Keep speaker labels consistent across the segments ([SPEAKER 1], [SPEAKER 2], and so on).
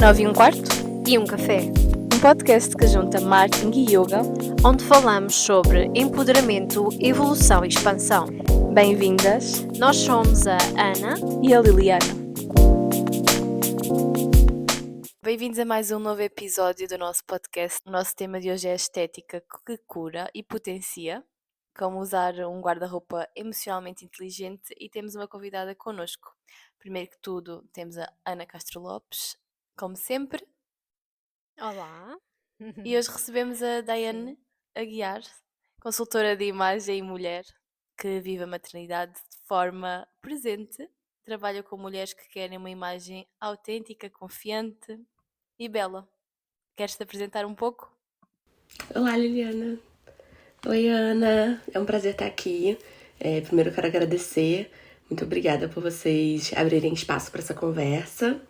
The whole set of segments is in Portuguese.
[SPEAKER 1] 9 e um quarto,
[SPEAKER 2] e um café,
[SPEAKER 1] um podcast que junta marketing e yoga.
[SPEAKER 2] onde falamos sobre empoderamento, evolução e expansão.
[SPEAKER 1] Bem-vindas
[SPEAKER 2] Nós somos a Ana.
[SPEAKER 1] e a Liliana. Bem-vindos a mais um novo episódio do nosso podcast. O nosso tema de hoje é a estética que cura e potencia, como usar um guarda-roupa emocionalmente inteligente, e temos uma convidada connosco. Primeiro que tudo, temos a Ana Castro Lopes, como sempre,
[SPEAKER 2] Olá.
[SPEAKER 1] e hoje recebemos a Daiane Aguiar, consultora de imagem e mulher, que vive a maternidade de forma presente, trabalha com mulheres que querem uma imagem autêntica, confiante e bela. Queres-te apresentar um pouco?
[SPEAKER 3] Olá, Liliana. Oi, Ana. É um prazer estar aqui. Primeiro eu quero agradecer. Muito obrigada por vocês abrirem espaço para essa conversa.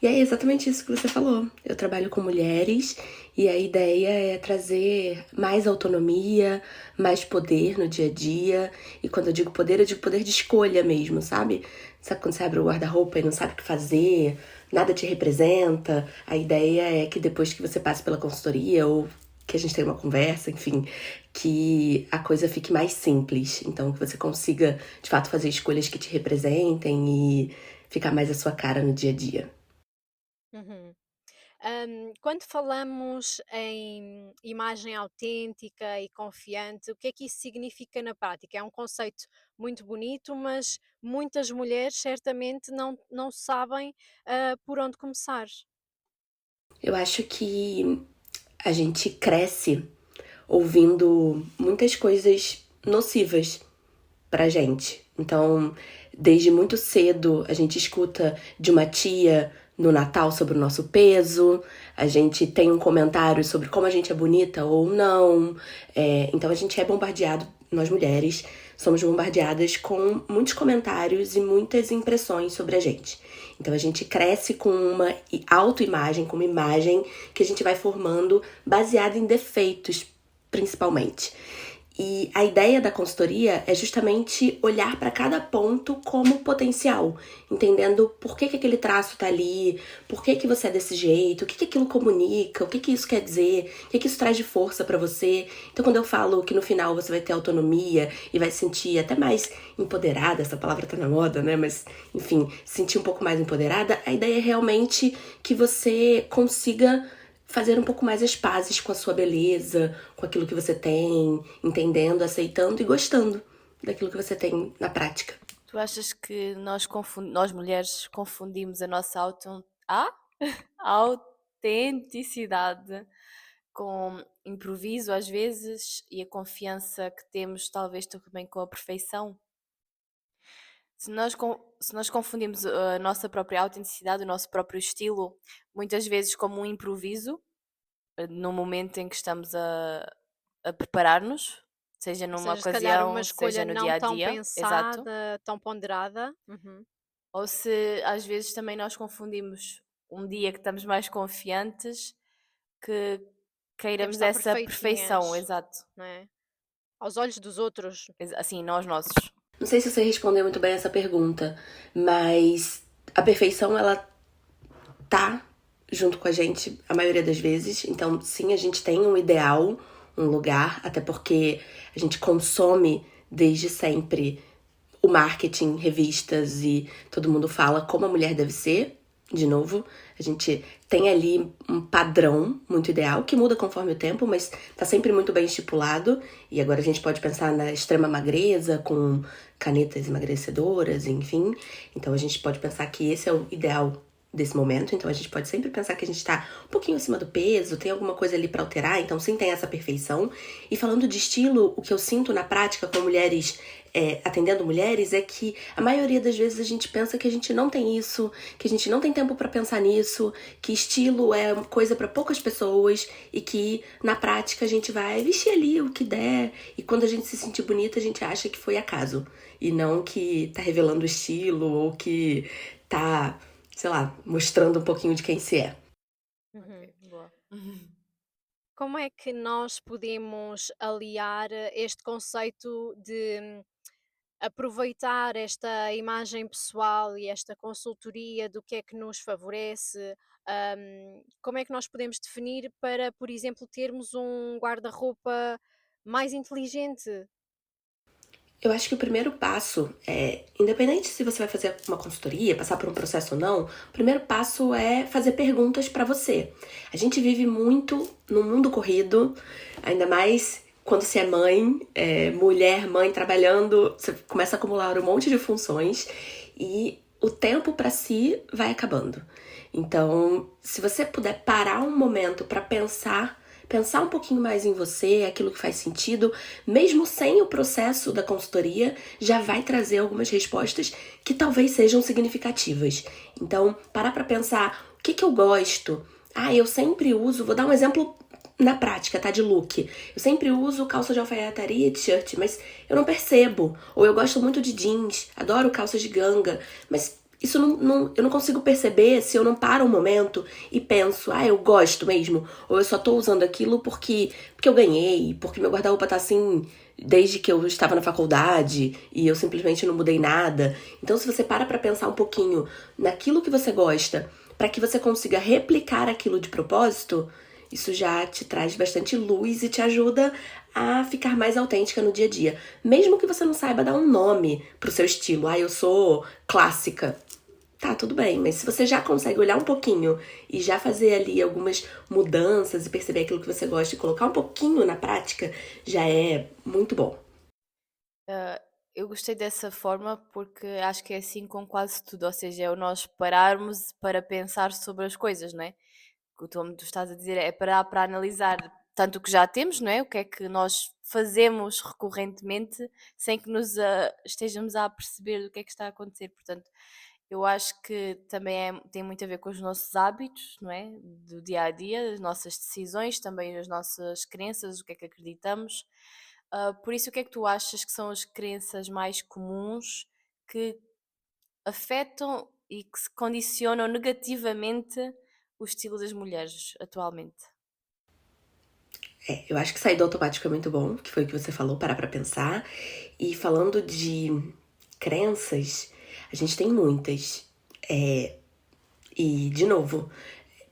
[SPEAKER 3] E é exatamente isso que você falou. Eu trabalho com mulheres e a ideia é trazer mais autonomia, mais poder no dia a dia. E quando eu digo poder de escolha mesmo, sabe? Sabe quando você abre o guarda-roupa e não sabe o que fazer, nada te representa? A ideia é que depois que você passe pela consultoria ou que a gente tenha uma conversa, enfim, que a coisa fique mais simples. Então, que você consiga, de fato, fazer escolhas que te representem e ficar mais a sua cara no dia a dia.
[SPEAKER 2] Uhum. Quando falamos em imagem autêntica e confiante, o que é que isso significa na prática? É um conceito muito bonito, mas muitas mulheres certamente não sabem por onde começar.
[SPEAKER 3] Eu acho que a gente cresce ouvindo muitas coisas nocivas pra gente. Então, desde muito cedo, a gente escuta de uma tia no Natal sobre o nosso peso, a gente tem um comentário sobre como a gente é bonita ou não. Então, a gente é bombardeado, nós mulheres, somos bombardeadas com muitos comentários e muitas impressões sobre a gente. Então, a gente cresce com uma autoimagem, com uma imagem que a gente vai formando baseada em defeitos, principalmente. E a ideia da consultoria é justamente olhar para cada ponto como potencial, entendendo por que aquele traço tá ali, por que você é desse jeito, o que aquilo comunica, o que isso quer dizer, o que isso traz de força para você. Então, quando eu falo que no final você vai ter autonomia e vai se sentir até mais empoderada, essa palavra tá na moda, né? Mas, enfim, se sentir um pouco mais empoderada, a ideia é realmente que você consiga fazer um pouco mais as pazes com a sua beleza, com aquilo que você tem, entendendo, aceitando e gostando daquilo que você tem na prática.
[SPEAKER 1] Tu achas que nós mulheres confundimos a nossa autenticidade com improviso às vezes, e a confiança que temos talvez também com a perfeição? Se nós confundimos a nossa própria autenticidade, o nosso próprio estilo, muitas vezes como um improviso, no momento em que estamos a preparar-nos, seja
[SPEAKER 2] Ou
[SPEAKER 1] numa
[SPEAKER 2] seja, se calhar uma
[SPEAKER 1] ocasião,
[SPEAKER 2] escolha
[SPEAKER 1] seja no
[SPEAKER 2] não
[SPEAKER 1] dia a
[SPEAKER 2] tão
[SPEAKER 1] dia, exato.
[SPEAKER 2] pensada, tão ponderada. Uhum.
[SPEAKER 1] Ou se às vezes também nós confundimos um dia que estamos mais confiantes, que
[SPEAKER 2] Queremos
[SPEAKER 1] queiramos
[SPEAKER 2] estar
[SPEAKER 1] essa perfeição,
[SPEAKER 2] perfeitinhas,
[SPEAKER 1] exato.
[SPEAKER 2] não é? Aos olhos dos outros.
[SPEAKER 1] Assim, nós nossos.
[SPEAKER 3] Não sei se você respondeu muito bem essa pergunta, mas a perfeição, ela tá junto com a gente a maioria das vezes. Então, sim, a gente tem um ideal, um lugar, até porque a gente consome desde sempre o marketing, revistas e todo mundo fala como a mulher deve ser. De novo, a gente tem ali um padrão muito ideal, que muda conforme o tempo, mas tá sempre muito bem estipulado. E agora a gente pode pensar na extrema magreza, com canetas emagrecedoras, enfim. Então a gente pode pensar que esse é o ideal desse momento. Então a gente pode sempre pensar que a gente tá um pouquinho acima do peso, tem alguma coisa ali pra alterar, então sim, tem essa perfeição. E falando de estilo, o que eu sinto na prática com mulheres, atendendo mulheres, é que a maioria das vezes a gente pensa que a gente não tem isso, que a gente não tem tempo pra pensar nisso, que estilo é coisa pra poucas pessoas e que na prática a gente vai vestir ali o que der, e quando a gente se sentir bonita a gente acha que foi acaso e não que tá revelando o estilo ou que tá, sei lá, mostrando um pouquinho de quem se é.
[SPEAKER 2] Uhum.
[SPEAKER 1] Boa.
[SPEAKER 2] Como é que nós podemos aliar este conceito de aproveitar esta imagem pessoal e esta consultoria do que é que nos favorece? Como é que nós podemos definir para, por exemplo, termos um guarda-roupa mais inteligente?
[SPEAKER 3] Eu acho que o primeiro passo é, independente se você vai fazer uma consultoria, passar por um processo ou não, o primeiro passo é fazer perguntas pra você. A gente vive muito num mundo corrido, ainda mais quando você é mãe, mulher, mãe, trabalhando, você começa a acumular um monte de funções e o tempo pra si vai acabando. Então, se você puder parar um momento pra pensar um pouquinho mais em você, aquilo que faz sentido, mesmo sem o processo da consultoria, já vai trazer algumas respostas que talvez sejam significativas. Então, parar pra pensar, o que eu gosto? Eu sempre uso, vou dar um exemplo na prática, tá, de look. Eu sempre uso calça de alfaiataria e t-shirt, mas eu não percebo. Ou eu gosto muito de jeans, adoro calças de ganga, mas isso eu não consigo perceber se eu não paro um momento e penso, eu gosto mesmo, ou eu só tô usando aquilo porque eu ganhei, porque meu guarda-roupa tá assim desde que eu estava na faculdade e eu simplesmente não mudei nada. Então, se você para pra pensar um pouquinho naquilo que você gosta, para que você consiga replicar aquilo de propósito, isso já te traz bastante luz e te ajuda a ficar mais autêntica no dia a dia. Mesmo que você não saiba dar um nome pro seu estilo. Eu sou clássica. Tá, tudo bem, mas se você já consegue olhar um pouquinho e já fazer ali algumas mudanças e perceber aquilo que você gosta e colocar um pouquinho na prática, já é muito bom.
[SPEAKER 1] Eu gostei dessa forma porque acho que é assim com quase tudo, ou seja, é o nós pararmos para pensar sobre as coisas, não é? Como tu estás a dizer, é parar para analisar tanto o que já temos, não é? O que é que nós fazemos recorrentemente sem que estejamos a perceber do que é que está a acontecer. Portanto, eu acho que também tem muito a ver com os nossos hábitos, não é? Do dia a dia, as nossas decisões, também as nossas crenças, o que é que acreditamos. Por isso, o que é que tu achas que são as crenças mais comuns que afetam e que se condicionam negativamente o estilo das mulheres atualmente?
[SPEAKER 3] Eu acho que sair do automático é muito bom, que foi o que você falou, parar pra pensar. E falando de crenças, a gente tem muitas. E, de novo,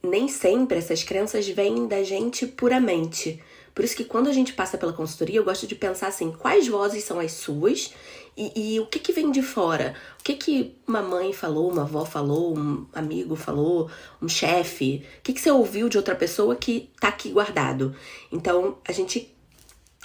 [SPEAKER 3] nem sempre essas crenças vêm da gente puramente. Por isso que quando a gente passa pela consultoria, eu gosto de pensar assim, quais vozes são as suas e o que vem de fora? O que uma mãe falou, uma avó falou, um amigo falou, um chefe? O que você ouviu de outra pessoa que tá aqui guardado? Então, a gente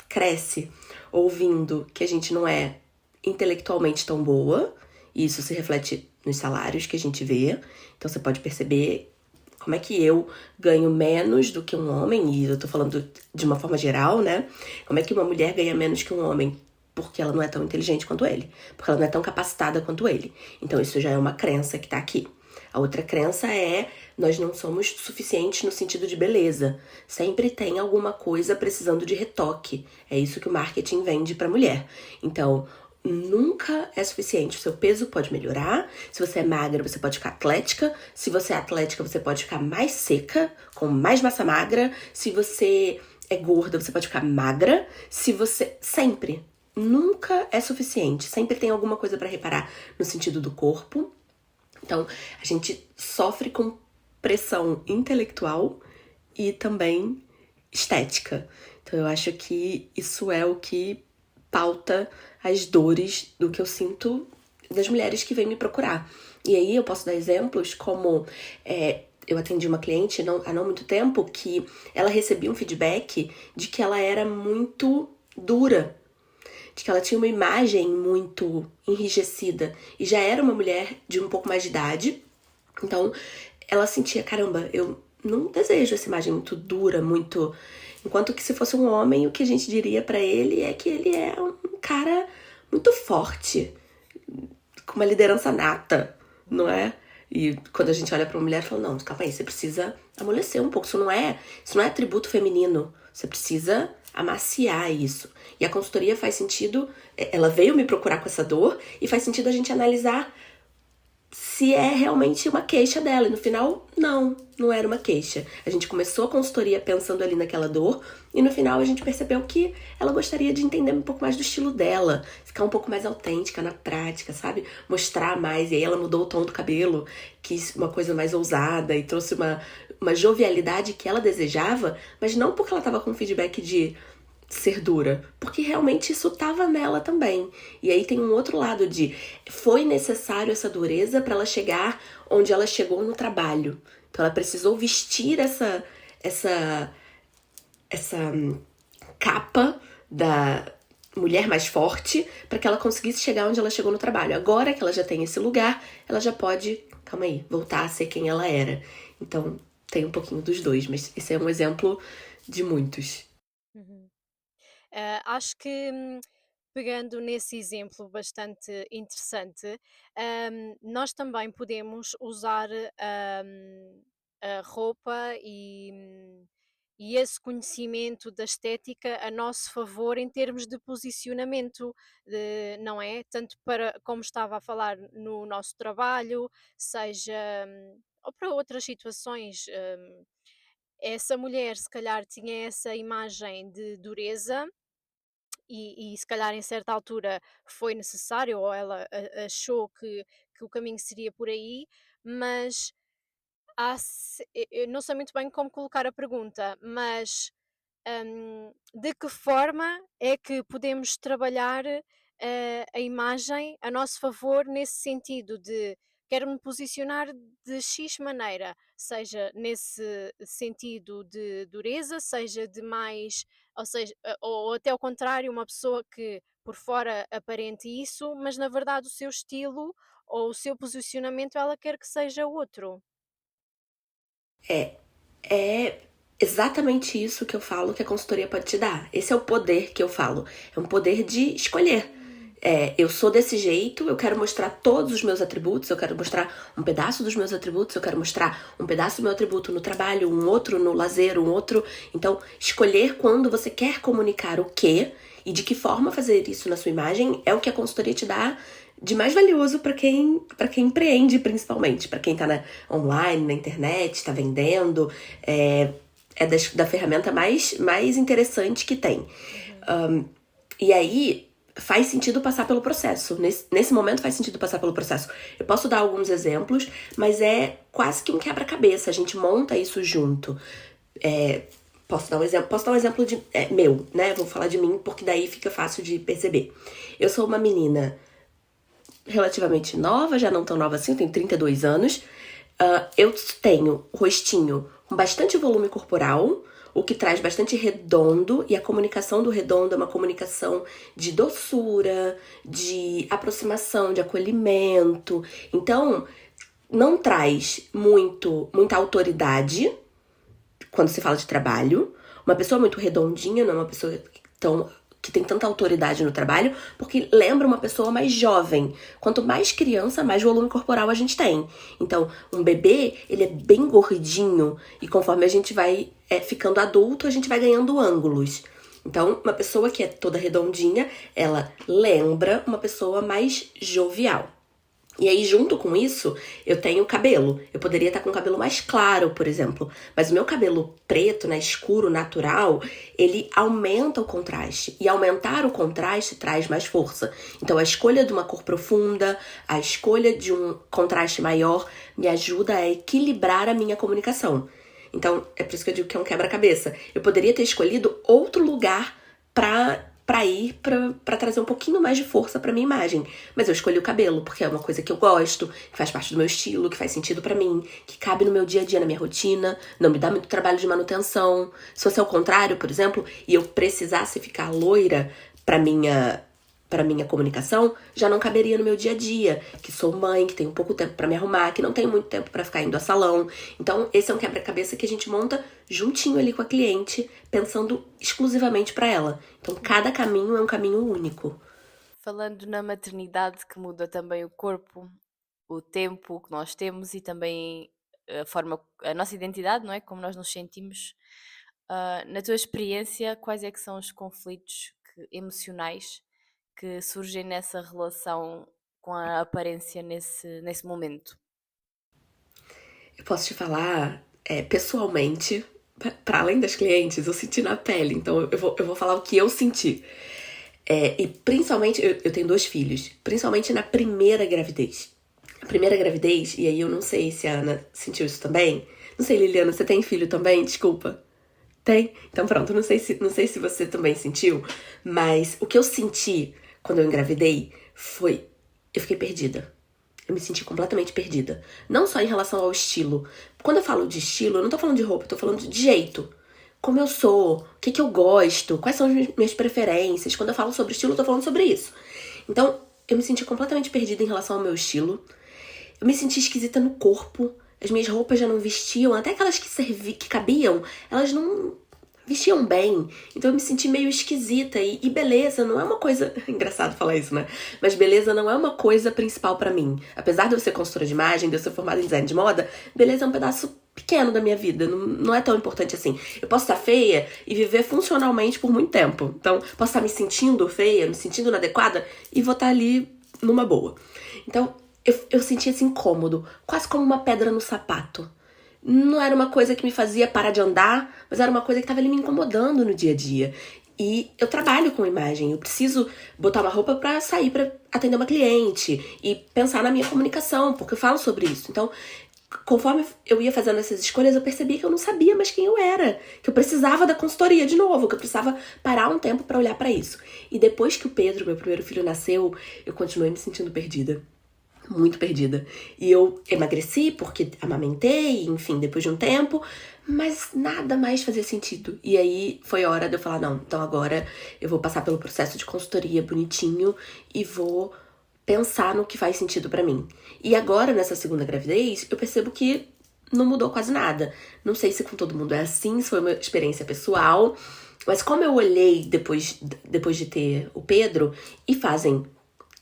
[SPEAKER 3] cresce ouvindo que a gente não é intelectualmente tão boa, e isso se reflete nos salários que a gente vê. Então você pode perceber como é que eu ganho menos do que um homem, e eu tô falando de uma forma geral, né? Como é que uma mulher ganha menos que um homem? Porque ela não é tão inteligente quanto ele, porque ela não é tão capacitada quanto ele. Então isso já é uma crença que tá aqui. A outra crença é, nós não somos suficientes no sentido de beleza. Sempre tem alguma coisa precisando de retoque. É isso que o marketing vende pra mulher. Então, nunca é suficiente. O seu peso pode melhorar. Se você é magra, você pode ficar atlética. Se você é atlética, você pode ficar mais seca, com mais massa magra. Se você é gorda, você pode ficar magra. Se você... Sempre. Nunca é suficiente. Sempre tem alguma coisa pra reparar no sentido do corpo. Então, a gente sofre com pressão intelectual e também estética. Então, eu acho que isso é o que pauta as dores do que eu sinto das mulheres que vêm me procurar. E aí eu posso dar exemplos como eu atendi uma cliente há não muito tempo que ela recebia um feedback de que ela era muito dura, de que ela tinha uma imagem muito enrijecida e já era uma mulher de um pouco mais de idade. Então ela sentia, caramba, eu não desejo essa imagem muito dura, muito... Enquanto que se fosse um homem, o que a gente diria pra ele é que ele é um cara muito forte, com uma liderança nata, não é? E quando a gente olha pra uma mulher, fala, não, calma aí, você precisa amolecer um pouco, isso não é atributo feminino, você precisa amaciar isso. E a consultoria faz sentido, ela veio me procurar com essa dor, e faz sentido a gente analisar se é realmente uma queixa dela. E no final, não era uma queixa. A gente começou a consultoria pensando ali naquela dor, e no final a gente percebeu que ela gostaria de entender um pouco mais do estilo dela, ficar um pouco mais autêntica na prática, sabe? Mostrar mais. E aí ela mudou o tom do cabelo, quis uma coisa mais ousada e trouxe uma jovialidade que ela desejava, mas não porque ela tava com feedback de ser dura, porque realmente isso tava nela também. E aí tem um outro lado de foi necessário essa dureza para ela chegar onde ela chegou no trabalho. Então ela precisou vestir essa essa capa da mulher mais forte para que ela conseguisse chegar onde ela chegou no trabalho. Agora que ela já tem esse lugar, ela já pode, calma aí, voltar a ser quem ela era. Então tem um pouquinho dos dois, mas esse é um exemplo de muitos.
[SPEAKER 2] Uhum. Acho que, pegando nesse exemplo bastante interessante, nós também podemos usar a roupa e esse conhecimento da estética a nosso favor em termos de posicionamento, não é? Tanto para, como estava a falar, no nosso trabalho, seja, ou para outras situações. Essa mulher, se calhar, tinha essa imagem de dureza e se calhar em certa altura foi necessário ou ela achou que o caminho seria por aí, mas eu não sei muito bem como colocar a pergunta, mas de que forma é que podemos trabalhar a imagem a nosso favor nesse sentido de quero me posicionar de X maneira, seja nesse sentido de dureza, seja de mais, ou seja, ou até ao contrário, uma pessoa que por fora aparente isso, mas na verdade o seu estilo ou o seu posicionamento ela quer que seja outro.
[SPEAKER 3] É exatamente isso que eu falo que a consultoria pode te dar. Esse é o poder que eu falo. É um poder de escolher. Eu sou desse jeito, eu quero mostrar todos os meus atributos, eu quero mostrar um pedaço dos meus atributos, eu quero mostrar um pedaço do meu atributo no trabalho, um outro no lazer, um outro. Então, escolher quando você quer comunicar o quê e de que forma fazer isso na sua imagem é o que a consultoria te dá de mais valioso para quem empreende, principalmente, para quem está online, na internet, está vendendo, da ferramenta mais interessante que tem.
[SPEAKER 2] Uhum.
[SPEAKER 3] E aí faz sentido passar pelo processo. Nesse momento faz sentido passar pelo processo. Eu posso dar alguns exemplos, mas é quase que um quebra-cabeça. A gente monta isso junto. Posso dar um exemplo meu, né? Vou falar de mim porque daí fica fácil de perceber. Eu sou uma menina relativamente nova, já não tão nova assim, eu tenho 32 anos. Eu tenho rostinho com bastante volume corporal, o que traz bastante redondo, e a comunicação do redondo é uma comunicação de doçura, de aproximação, de acolhimento. Então, não traz muita autoridade quando se fala de trabalho. Uma pessoa muito redondinha não é uma pessoa que tem tanta autoridade no trabalho, porque lembra uma pessoa mais jovem. Quanto mais criança, mais volume corporal a gente tem. Então, um bebê, ele é bem gordinho, e conforme a gente vai ficando adulto, a gente vai ganhando ângulos. Então, uma pessoa que é toda redondinha, ela lembra uma pessoa mais jovial. E aí, junto com isso, eu tenho cabelo. Eu poderia estar com o cabelo mais claro, por exemplo. Mas o meu cabelo preto, né, escuro, natural, ele aumenta o contraste. E aumentar o contraste traz mais força. Então, a escolha de uma cor profunda, a escolha de um contraste maior, me ajuda a equilibrar a minha comunicação. Então, é por isso que eu digo que é um quebra-cabeça. Eu poderia ter escolhido outro lugar pra ir pra trazer um pouquinho mais de força pra minha imagem. Mas eu escolhi o cabelo, porque é uma coisa que eu gosto, que faz parte do meu estilo, que faz sentido pra mim, que cabe no meu dia a dia, na minha rotina, não me dá muito trabalho de manutenção. Se fosse ao contrário, por exemplo, e eu precisasse ficar loira pra minha comunicação, já não caberia no meu dia a dia, que sou mãe, que tenho pouco tempo pra me arrumar, que não tenho muito tempo pra ficar indo a salão. Então, esse é um quebra-cabeça que a gente monta juntinho ali com a cliente, pensando exclusivamente pra ela. Então, cada caminho é um caminho único.
[SPEAKER 1] Falando na maternidade, que muda também o corpo, o tempo que nós temos e também a nossa identidade, não é? Como nós nos sentimos. Na tua experiência, quais é que são os conflitos emocionais que surgem nessa relação com a aparência nesse momento?
[SPEAKER 3] Eu posso te falar, pessoalmente, para além das clientes, eu senti na pele. Então eu vou falar o que eu senti. E principalmente, eu tenho 2 filhos, principalmente na primeira gravidez. A primeira gravidez, e aí eu não sei se a Ana sentiu isso também. Não sei, Liliana, você tem filho também? Desculpa. Tem? Então pronto, não sei se você também sentiu, mas o que eu senti quando eu engravidei foi. Eu fiquei perdida. Eu me senti completamente perdida. Não só em relação ao estilo. Quando eu falo de estilo, eu não tô falando de roupa, eu tô falando de jeito. Como eu sou, o que eu gosto, quais são as minhas preferências. Quando eu falo sobre estilo, eu tô falando sobre isso. Então, eu me senti completamente perdida em relação ao meu estilo. Eu me senti esquisita no corpo. As minhas roupas já não vestiam, até aquelas que cabiam, elas não vestiam bem. Então eu me senti meio esquisita. E beleza não é uma coisa. Engraçado falar isso, né? Mas beleza não é uma coisa principal pra mim. Apesar de eu ser consultora de imagem, de eu ser formada em design de moda, beleza é um pedaço pequeno da minha vida. Não é tão importante assim. Eu posso estar feia e viver funcionalmente por muito tempo. Então, posso estar me sentindo feia, me sentindo inadequada e vou estar ali numa boa. Então, eu sentia esse incômodo, quase como uma pedra no sapato. Não era uma coisa que me fazia parar de andar, mas era uma coisa que estava ali me incomodando no dia a dia. E eu trabalho com imagem, eu preciso botar uma roupa pra sair pra atender uma cliente e pensar na minha comunicação, porque eu falo sobre isso. Então, conforme eu ia fazendo essas escolhas, eu percebi que eu não sabia mais quem eu era, que eu precisava da consultoria de novo, que eu precisava parar um tempo pra olhar pra isso. E depois que o Pedro, meu primeiro filho, nasceu, eu continuei me sentindo perdida. Muito perdida. E eu emagreci porque amamentei, enfim, depois de um tempo, mas nada mais fazia sentido. E aí foi hora de eu falar, não, então agora eu vou passar pelo processo de consultoria bonitinho e vou pensar no que faz sentido pra mim. E agora, nessa segunda gravidez, eu percebo que não mudou quase nada. Não sei se com todo mundo é assim, se foi uma experiência pessoal, mas como eu olhei depois de ter o Pedro, e fazem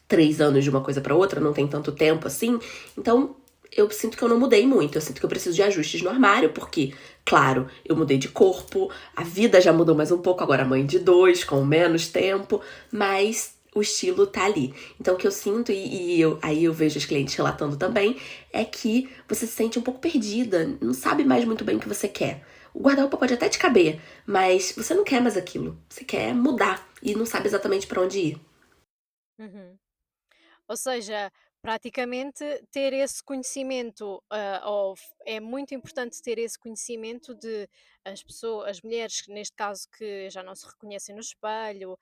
[SPEAKER 3] 3 anos de uma coisa pra outra, não tem tanto tempo assim. Então, eu sinto que eu não mudei muito. Eu sinto que eu preciso de ajustes no armário, porque, claro, eu mudei de corpo, a vida já mudou mais um pouco, agora mãe de 2, com menos tempo, mas o estilo tá ali. Então, o que eu sinto, aí eu vejo os clientes relatando também, é que você se sente um pouco perdida, não sabe mais muito bem o que você quer. O guarda-roupa pode até te caber, mas você não quer mais aquilo. Você quer mudar e não sabe exatamente pra onde ir.
[SPEAKER 2] Uhum. Ou seja, praticamente ter esse conhecimento, é muito importante ter esse conhecimento de as mulheres, que neste caso que já não se reconhecem no espelho,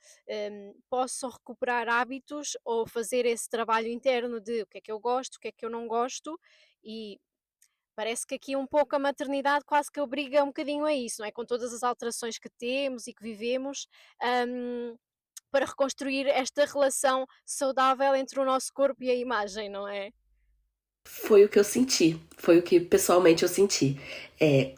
[SPEAKER 2] possam recuperar hábitos ou fazer esse trabalho interno de o que é que eu gosto, o que é que eu não gosto, e parece que aqui um pouco a maternidade quase que obriga um bocadinho a isso, não é? Com todas as alterações que temos e que vivemos, hum, para reconstruir esta relação saudável entre o nosso corpo e a imagem, não é?
[SPEAKER 3] Foi o que eu senti. Foi o que pessoalmente eu senti.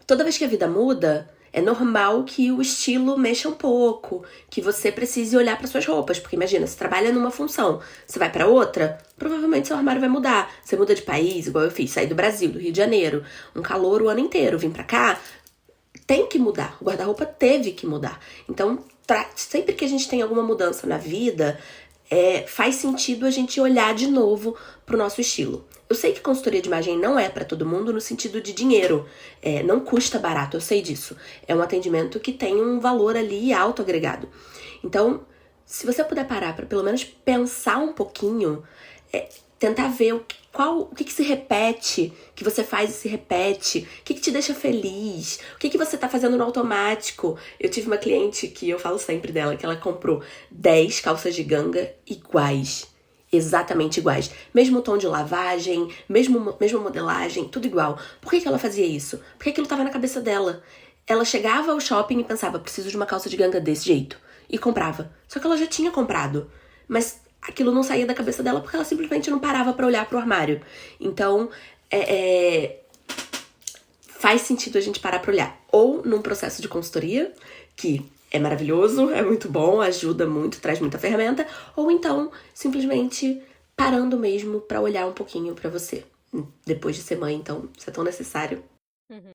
[SPEAKER 3] Toda vez que a vida muda, é normal que o estilo mexa um pouco, que você precise olhar para suas roupas, porque imagina, você trabalha numa função, você vai para outra, provavelmente seu armário vai mudar. Você muda de país, igual eu fiz, saí do Brasil, do Rio de Janeiro, um calor o ano inteiro, vim para cá, tem que mudar. O guarda-roupa teve que mudar. Então, sempre que a gente tem alguma mudança na vida, faz sentido a gente olhar de novo pro nosso estilo. Eu sei que consultoria de imagem não é para todo mundo no sentido de dinheiro. Não custa barato, eu sei disso. É um atendimento que tem um valor ali alto agregado. Então, se você puder parar para pelo menos pensar um pouquinho, tentar ver o que se repete, que você faz e se repete, o que te deixa feliz, o que você tá fazendo no automático. Eu tive uma cliente que eu falo sempre dela, que ela comprou 10 calças de ganga iguais. Exatamente iguais. Mesmo tom de lavagem, mesma modelagem, tudo igual. Por que ela fazia isso? Porque aquilo tava na cabeça dela. Ela chegava ao shopping e pensava, preciso de uma calça de ganga desse jeito. E comprava. Só que ela já tinha comprado. Mas aquilo não saía da cabeça dela porque ela simplesmente não parava pra olhar pro armário. Então, faz sentido a gente parar pra olhar. Ou num processo de consultoria, que é maravilhoso, é muito bom, ajuda muito, traz muita ferramenta. Ou então, simplesmente parando mesmo pra olhar um pouquinho pra você. Depois de ser mãe, então, isso é tão necessário.
[SPEAKER 2] Uhum.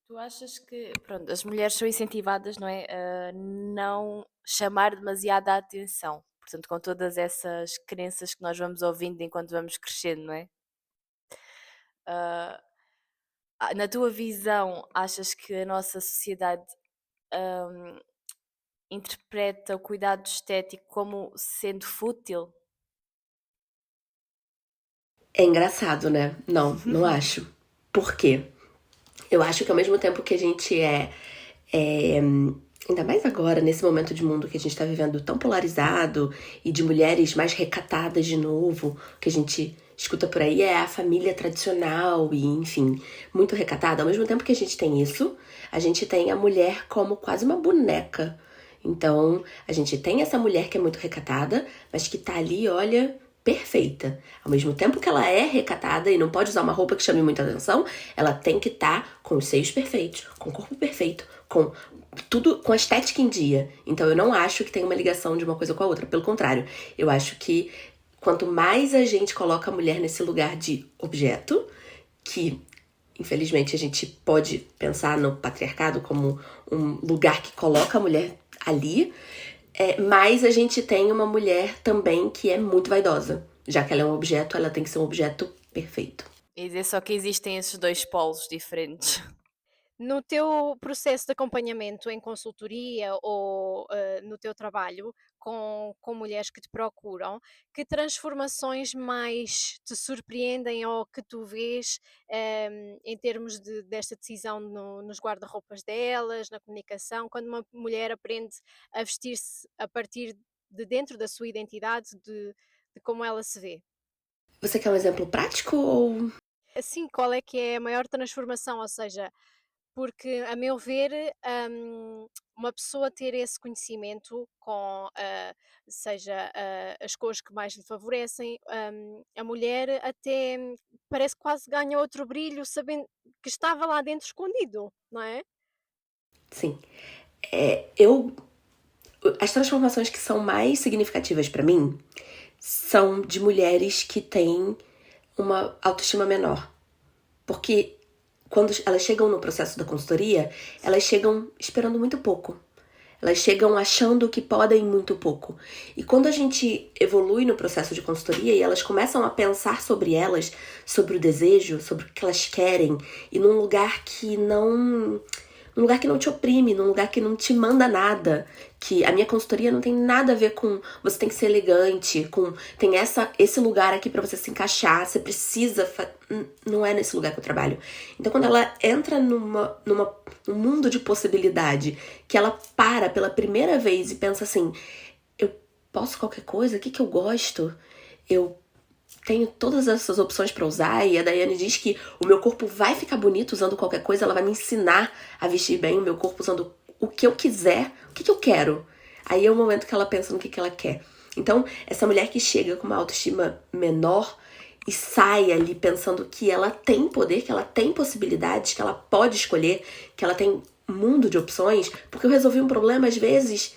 [SPEAKER 1] Tu achas que, pronto, as mulheres são incentivadas, não é, a não chamar demasiada atenção? Portanto, com todas essas crenças que nós vamos ouvindo enquanto vamos crescendo, não é? Ah, Na tua visão, achas que a nossa sociedade hum, interpreta o cuidado estético como sendo fútil?
[SPEAKER 3] É engraçado, né? Não, não acho. Por quê? Eu acho que ao mesmo tempo que a gente é, ainda mais agora, nesse momento de mundo que a gente tá vivendo tão polarizado e de mulheres mais recatadas de novo, que a gente escuta por aí é a família tradicional e, enfim, muito recatada. Ao mesmo tempo que a gente tem isso, a gente tem a mulher como quase uma boneca. Então, a gente tem essa mulher que é muito recatada, mas que tá ali, olha, perfeita. Ao mesmo tempo que ela é recatada e não pode usar uma roupa que chame muita atenção, ela tem que estar com os seios perfeitos, com o corpo perfeito, com tudo, com a estética em dia. Então eu não acho que tem uma ligação de uma coisa com a outra. Pelo contrário, eu acho que quanto mais a gente coloca a mulher nesse lugar de objeto, que infelizmente a gente pode pensar no patriarcado como um lugar que coloca a mulher ali, mais a gente tem uma mulher também que é muito vaidosa. Já que ela é um objeto, ela tem que ser um objeto perfeito.
[SPEAKER 1] E dizer só que existem esses dois polos diferentes.
[SPEAKER 2] No teu processo de acompanhamento em consultoria ou no teu trabalho com mulheres que te procuram, que transformações mais te surpreendem ou que tu vês em termos desta decisão nos guarda-roupas delas, na comunicação, quando uma mulher aprende a vestir-se a partir de dentro da sua identidade, de como ela se vê?
[SPEAKER 3] Você quer um exemplo prático ou...
[SPEAKER 2] Assim, qual é que é a maior transformação? Ou seja, porque, a meu ver, uma pessoa ter esse conhecimento com, seja, as cores que mais lhe favorecem, a mulher até parece que quase ganha outro brilho sabendo que estava lá dentro escondido, não é?
[SPEAKER 3] Sim. Eu... As transformações que são mais significativas pra mim são de mulheres que têm uma autoestima menor. Porque quando elas chegam no processo da consultoria, elas chegam esperando muito pouco. Elas chegam achando que podem muito pouco. E quando a gente evolui no processo de consultoria e elas começam a pensar sobre elas, sobre o desejo, sobre o que elas querem, e num lugar que não te oprime, num lugar que não te manda nada, que a minha consultoria não tem nada a ver com você tem que ser elegante, com tem esse lugar aqui pra você se encaixar, você precisa, não é nesse lugar que eu trabalho. Então quando ela entra num mundo de possibilidade, que ela para pela primeira vez e pensa assim, eu posso qualquer coisa, o que eu gosto? Eu tenho todas essas opções pra usar e a Daiane diz que o meu corpo vai ficar bonito usando qualquer coisa, ela vai me ensinar a vestir bem o meu corpo usando o que eu quiser, o que eu quero. Aí é o momento que ela pensa no que ela quer. Então, essa mulher que chega com uma autoestima menor e sai ali pensando que ela tem poder, que ela tem possibilidades, que ela pode escolher, que ela tem um mundo de opções, porque eu resolvi um problema às vezes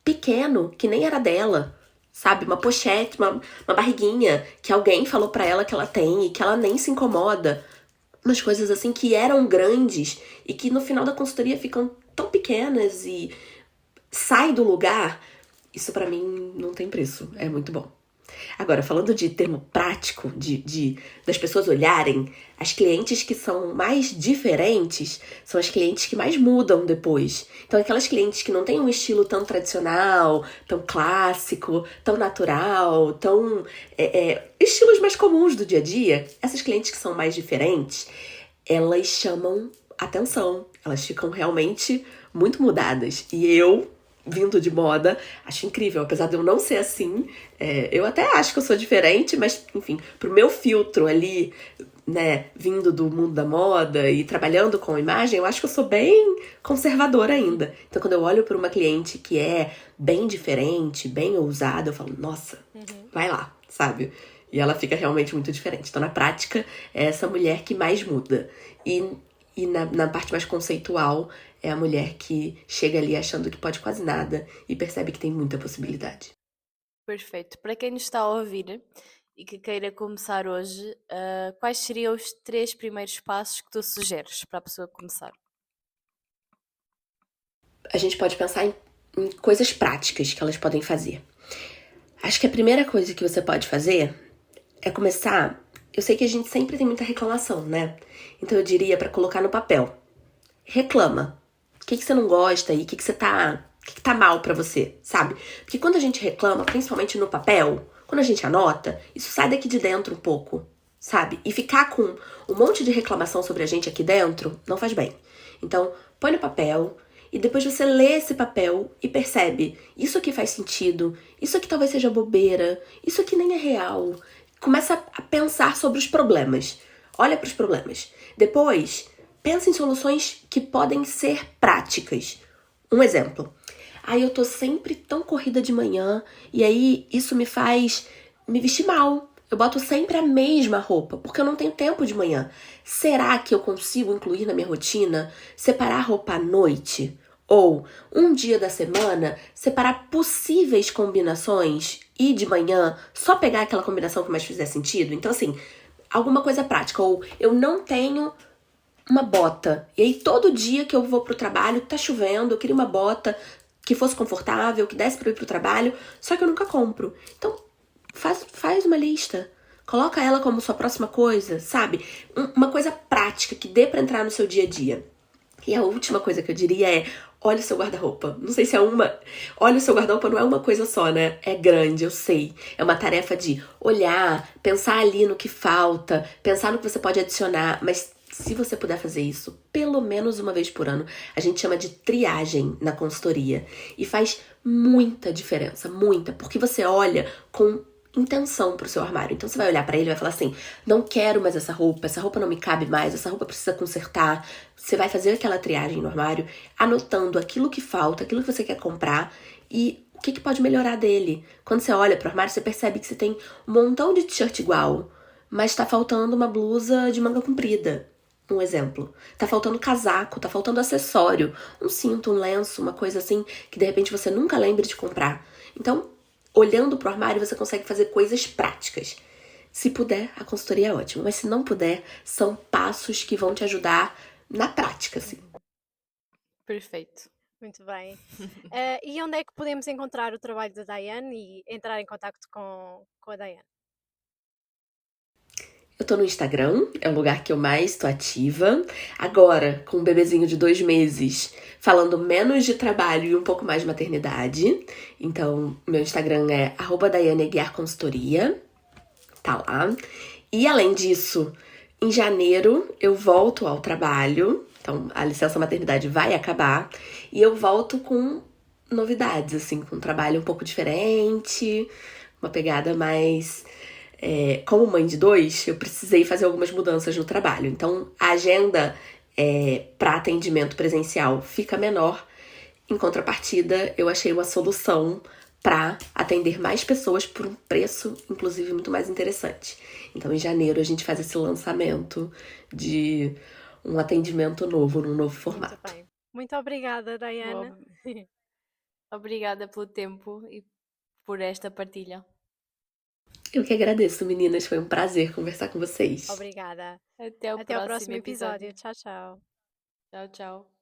[SPEAKER 3] pequeno, que nem era dela. Sabe, uma pochete, uma barriguinha que alguém falou pra ela que ela tem e que ela nem se incomoda. Umas coisas assim que eram grandes e que no final da consultoria ficam tão pequenas e sai do lugar. Isso pra mim não tem preço, é muito bom. Agora, falando de termo prático, das pessoas olharem, as clientes que são mais diferentes são as clientes que mais mudam depois. Então, aquelas clientes que não têm um estilo tão tradicional, tão clássico, tão natural, tão... estilos mais comuns do dia a dia, essas clientes que são mais diferentes, elas chamam atenção. Elas ficam realmente muito mudadas. E eu, vindo de moda, acho incrível. Apesar de eu não ser assim, eu até acho que eu sou diferente, mas, enfim, pro meu filtro ali, né, vindo do mundo da moda e trabalhando com imagem, eu acho que eu sou bem conservadora ainda. Então, quando eu olho para uma cliente que é bem diferente, bem ousada, eu falo, nossa, vai lá, sabe? E ela fica realmente muito diferente. Então, na prática, é essa mulher que mais muda. E na parte mais conceitual, é a mulher que chega ali achando que pode quase nada e percebe que tem muita possibilidade.
[SPEAKER 1] Perfeito. Para quem nos está a ouvir e que queira começar hoje, quais seriam os 3 primeiros passos que tu sugeres para a pessoa começar?
[SPEAKER 3] A gente pode pensar em coisas práticas que elas podem fazer. Acho que a primeira coisa que você pode fazer é começar. Eu sei que a gente sempre tem muita reclamação, né? Então eu diria pra colocar no papel. Reclama. O que você não gosta e o que você tá. O que tá mal pra você, sabe? Porque quando a gente reclama, principalmente no papel, quando a gente anota, isso sai daqui de dentro um pouco, sabe? E ficar com um monte de reclamação sobre a gente aqui dentro não faz bem. Então, põe no papel e depois você lê esse papel e percebe: isso aqui faz sentido, isso aqui talvez seja bobeira, isso aqui nem é real. Começa a pensar sobre os problemas. Olha para os problemas. Depois, pensa em soluções que podem ser práticas. Um exemplo. Eu tô sempre tão corrida de manhã e aí isso me faz me vestir mal. Eu boto sempre a mesma roupa, porque eu não tenho tempo de manhã. Será que eu consigo incluir na minha rotina separar a roupa à noite? Ou um dia da semana separar possíveis combinações e de manhã só pegar aquela combinação que mais fizer sentido? Então, assim, alguma coisa prática. Ou eu não tenho uma bota. E aí todo dia que eu vou pro trabalho, tá chovendo, eu queria uma bota que fosse confortável, que desse pra eu ir pro trabalho, só que eu nunca compro. Então, faz uma lista. Coloca ela como sua próxima coisa, sabe? Uma coisa prática que dê pra entrar no seu dia a dia. E a última coisa que eu diria é: olha o seu guarda-roupa. Não sei se é uma. Olha o seu guarda-roupa, não é uma coisa só, né? É grande, eu sei. É uma tarefa de olhar, pensar ali no que falta, pensar no que você pode adicionar. Mas se você puder fazer isso, pelo menos uma vez por ano, a gente chama de triagem na consultoria. E faz muita diferença, muita. Porque você olha com intenção pro seu armário. Então você vai olhar pra ele e vai falar assim: não quero mais essa roupa não me cabe mais, essa roupa precisa consertar. Você vai fazer aquela triagem no armário, anotando aquilo que falta, aquilo que você quer comprar e o que pode melhorar dele. Quando você olha pro armário, você percebe que você tem um montão de t-shirt igual, mas tá faltando uma blusa de manga comprida. Um exemplo. Tá faltando casaco, tá faltando acessório, um cinto, um lenço, uma coisa assim que de repente você nunca lembre de comprar. Então, olhando pro armário, você consegue fazer coisas práticas. Se puder, a consultoria é ótima. Mas se não puder, são passos que vão te ajudar na prática, assim.
[SPEAKER 1] Perfeito.
[SPEAKER 2] Muito bem. E onde é que podemos encontrar o trabalho da Daiane e entrar em contacto com a Daiane?
[SPEAKER 3] Eu tô no Instagram, é o lugar que eu mais tô ativa. Agora, com um bebezinho de 2 meses, falando menos de trabalho e um pouco mais de maternidade. Então, meu Instagram é @DaianeAguiarConsultoria. Tá lá. E além disso, em janeiro eu volto ao trabalho. Então, a licença maternidade vai acabar. E eu volto com novidades, assim, com um trabalho um pouco diferente, uma pegada mais. Como mãe de 2, eu precisei fazer algumas mudanças no trabalho. Então, a agenda para atendimento presencial fica menor. Em contrapartida, eu achei uma solução para atender mais pessoas por um preço, inclusive, muito mais interessante. Então, em janeiro, a gente faz esse lançamento de um atendimento novo, num novo formato.
[SPEAKER 2] Muito bem. Muito obrigada, Daiane.
[SPEAKER 1] Obrigada pelo tempo e por esta partilha.
[SPEAKER 3] Eu que agradeço, meninas. Foi um prazer conversar com vocês.
[SPEAKER 2] Obrigada.
[SPEAKER 1] Até o
[SPEAKER 2] Até o
[SPEAKER 1] próximo
[SPEAKER 2] próximo episódio. Tchau, tchau.
[SPEAKER 1] Tchau, tchau.